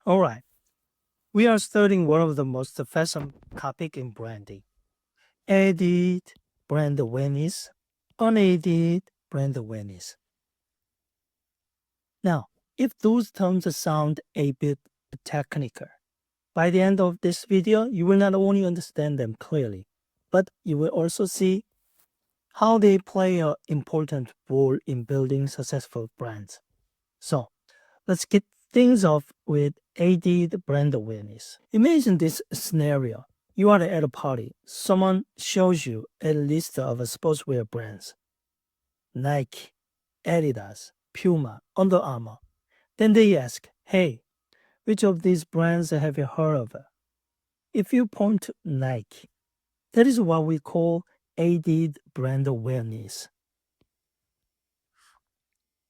Alright, we are studying one of the most fashion topic in branding. Aided brand awareness, unaided brand awareness. Now, if those terms sound a bit technical, by the end of this video, you will not only understand them clearly, but you will also see how they play an important role in building successful brands. So, let's get things off with aided brand awareness. Imagine this scenario. You are at a party. Someone shows you a list of sportswear brands. Nike, Adidas, Puma, Under Armour. Then they ask, hey, which of these brands have you heard of? If you point to Nike, that is what we call aided brand awareness.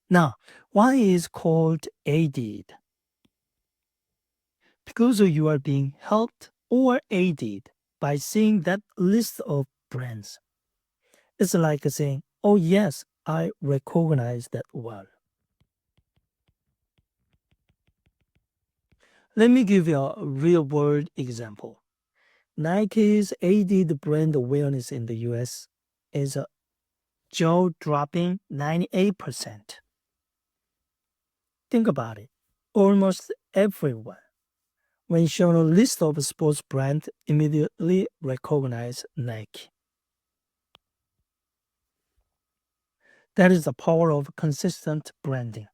Now, why is it called aided? Because you are being helped or aided by seeing that list of brands. It's like saying, oh yes, I recognize that one. Let me give you a real world example. Nike's aided brand awareness in the US is jaw-dropping 98%. Think about it. Almost everyone, when shown a list of sports brands, immediately recognize Nike. That is the power of consistent branding,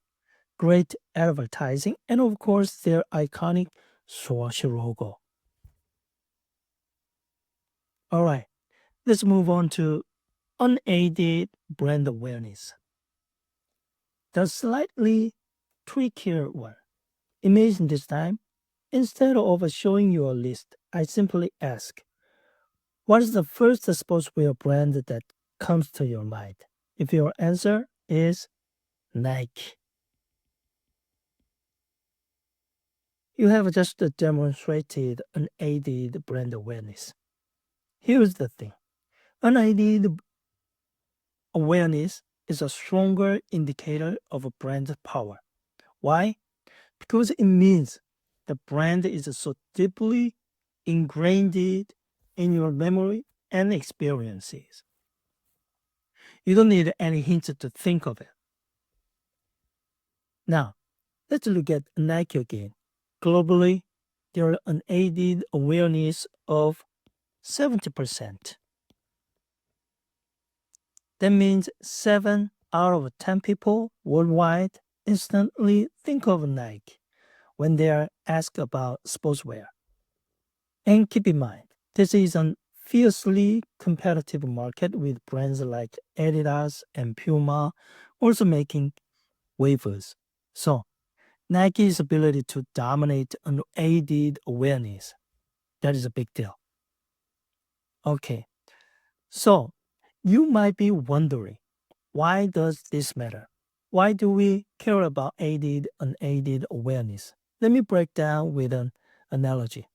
great advertising, and of course their iconic swoosh logo. Alright, let's move on to unaided brand awareness. The slightly trickier one. Imagine this time, instead of showing you a list, I simply ask, what is the first sportswear brand that comes to your mind? If your answer is Nike, you have just demonstrated unaided brand awareness. Here's the thing. Unaided awareness is a stronger indicator of a brand power. Why? Because it means the brand is so deeply ingrained in your memory and experiences. You don't need any hints to think of it. Now, let's look at Nike again. Globally, there are unaided awareness of 70%. That means 7 out of 10 people worldwide instantly think of Nike when they are asked about sportswear. And keep in mind, this is a fiercely competitive market with brands like Adidas and Puma also making waves. So, Nike's ability to dominate unaided awareness, that is a big deal. Okay, so you might be wondering, why does this matter? Why do we care about aided, unaided awareness? Let me break down with an analogy.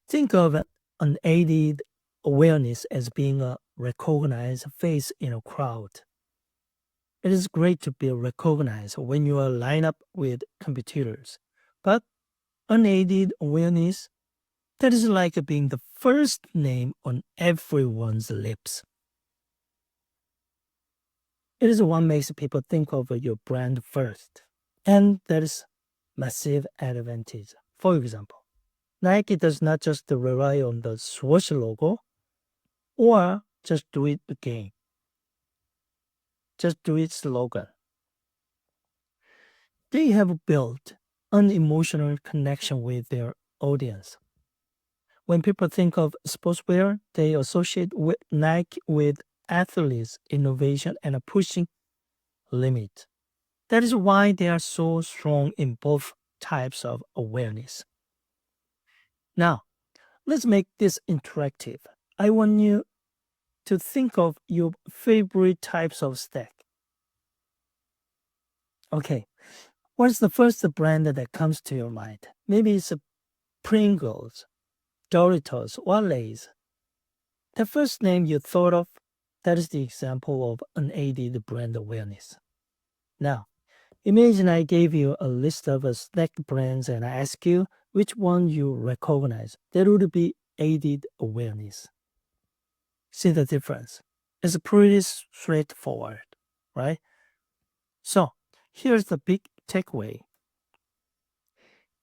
Think of unaided awareness as being a recognized face in a crowd. It is great to be recognized when you are lined up with competitors, but unaided awareness, that is like being the first name on everyone's lips. It is what makes people think of your brand first. And that is massive advantage. For example, Nike does not just rely on the swoosh logo or just do it again. Just do its slogan. They have built an emotional connection with their audience. When people think of sportswear, they associate with Nike with athletes, innovation, and a pushing limit. That is why they are so strong in both types of awareness. Now, let's make this interactive. I want you to think of your favorite types of snack. Okay, what's the first brand that comes to your mind? Maybe it's Pringles, Doritos, or Lay's. The first name you thought of, that is the example of unaided brand awareness. Now, Imagine I gave you a list of snack brands and I ask you which one you recognize. That would be aided awareness. See the difference? It's pretty straightforward, right? So here's the big takeaway.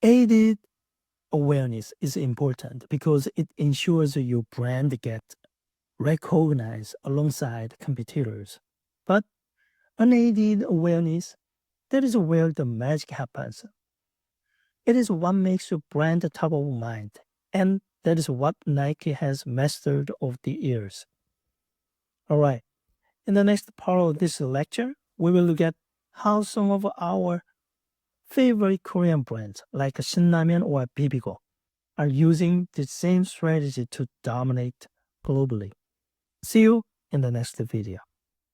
Aided awareness is important because it ensures your brand gets recognized alongside competitors. But unaided awareness, that is where the magic happens. It is what makes your brand top of mind, and that is what Nike has mastered over the years. All right, in the next part of this lecture, we will look at how some of our favorite Korean brands like Shinramen or Bibigo are using the same strategy to dominate globally. See you in the next video.